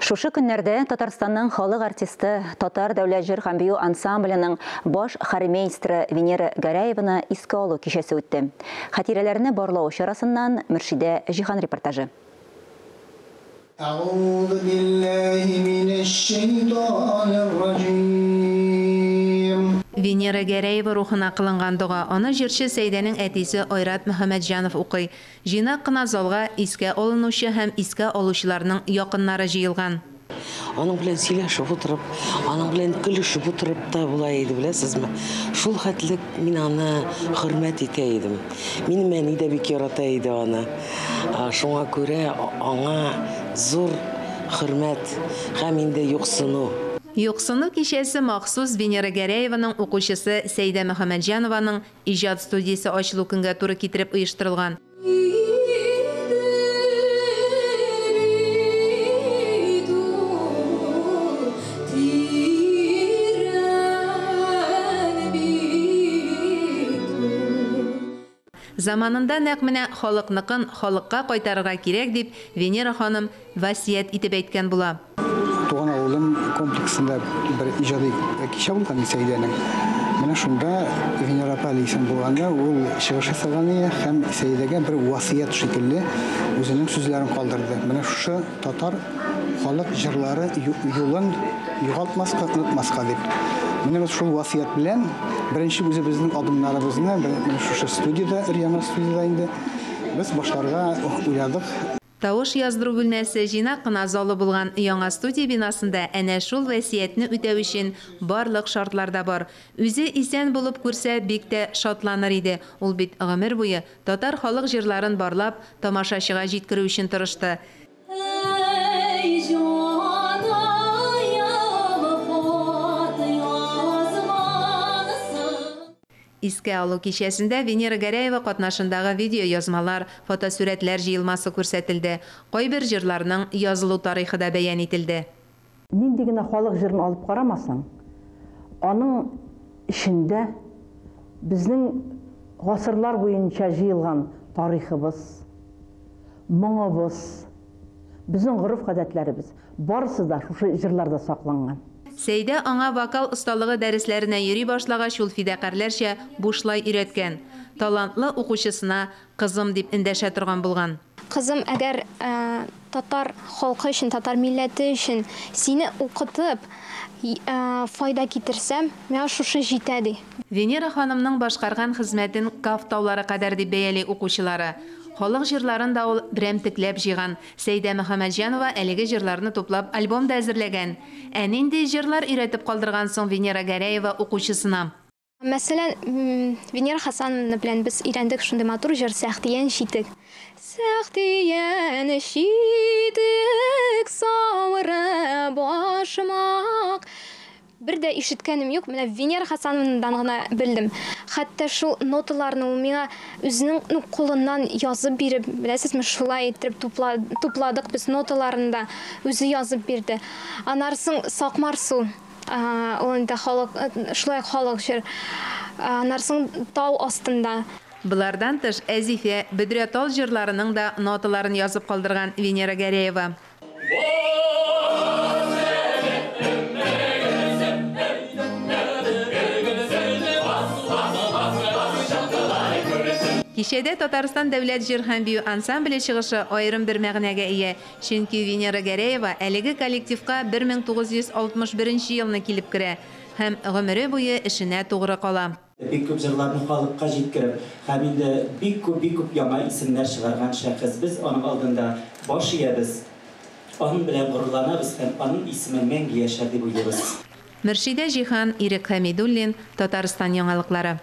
Шушы көннәрдә Татарстанның халык артисты Татар дәүләт җыр һәм бию ансамбленең баш хормейстеры Венера Гәрәеваны искә алу кичәсе үтте. Хатирәләрне барлау чарасыннан Мөршидә Җихан репортажы. Венера Гәрәева рухына кылынган дуга аны җырчы Сәйдәнең әтисе Айрат Мөхәммәтҗанов укый. Җыйнак кына залга искә алынучы һәм искә алучыларның якыннары җыелган. Аның белән сөйләшеп утырып, аның белән көлешеп утырып та булай иде, беләсезме? Шул хәтлек мин аны хөрмәт итә идем. Минем әни дә бик ярата иде аны. Шуңа күрә аңа зур хөрмәт һәм инде юксыну. Юксыну кичәсе махсус Венера Гәрәеваның укучысы Сәйдә Мөхәммәтҗанованың иҗат студиясе ачылу көнгә туры китереп оештырылган. Заманында нәкъ менә халыкныкын халыкка кайтарырга кирәк дип Венера ханым васият итеп әйткән була. Туган авылым комплексында бер иҗади кичә булган Сәйдәнең. Менә шунда Венера Палисен булганда ул чыгыш ясаган һәм Сәйдәгә бер васият шикелле үзенең сүзләрен калдырды. Менә шушы татар халык җырлары юлын югалтмаска, онытмаска дип. Менә шул васият белән беренче үзебезнең адымнарыбызны шушы студияда, Риана студияда инде без башларга уйладык. Тавыш яздыру бүлмәсе җыйнак кына залы булган яңа студия бинасында әнә шул васиятне үтәү өчен барлык шартларда бар. Үзе исән булып күрсә бик тә шатланыр иде. Ул бит гомер буе татар халык җырларын барлап, тамашачыга җиткерү өчен тырышты. Искә алу кичәсендә Венера Гәрәева катнашындагы видео язмалар, фотосурәтләр җыелмасы күрсәтелде. Кайбер җырларның язылу тарихы да бәян ителде. Нинди генә халык җырын алып карамасаң, аның ишендә безнең гасырлар буенча җыелган тарихыбыз, моңыбыз, безнең гореф-гадәтләребез барысы да шушы җырларда сакланган. Сәйдә аңа вокал осталыгы дәресләренә йөри башлагач ул фидакарларча бушлай өйрәткән. Талантлы укучысына кызым дип эндәшә торган булган. Кызым, әгәр татар халкы өчен, татар милләте өчен сине укытып, файда китерсәм, миңа шушы җитә ди. Венера ханымның башкарган хезмәтен Каф таулары кадәр дип бәяли укучылары. Халык җырларын да ул берәмтекләп җыйган. Сәйдә Мөхәммәтҗанова әлеге җырларны туплап альбом да әзерләгән. Ә нинди җырлар өйрәтеп калдырган соң Венера Гәрәева укучысына? Мәсәлән, Венера Хасановна белән без өйрәндек шундый матур җыр Сәхтиян читек. Сәхтиян читек савыры башмак. Бер дә ишеткәнем юк, менә Венера Хасановнадан гына белдем. Хәтта шул ноталарны ул миңа үзенең кулыннан язып биреп, беләсезме, шулай итеп тупладык без ноталарында, үзе язып бирде. Анарсын Сакмарсу, ул инде халык, шулай халык җыр. Анарсын тау астында. Булардан тыш Әзифә, Бөдрәтал җырларының да ноталарын язып калдырган Венера Гәрәева. Кичәдә Татарстан дәүләт җыр һәм бию ансамбле чыгышы аерым бер мәгънәгә ия. Чөнки Венера Гәрәева әлеге коллективка 1961 елны килеп керә һәм гомере буе эшенә тугры кала. Бик күп җырларны халыкка җиткереп, һәм инде бик күп яңа исемнәр чыгарган шәхес. Без аның алдында баш иябез. Аның белән горурланабыз һәм аның исеме мәңге яшәр дип уйлыйбыз. Мөршидә Җихан, Ирек Хәмидуллин, Татарстан яңалыклары.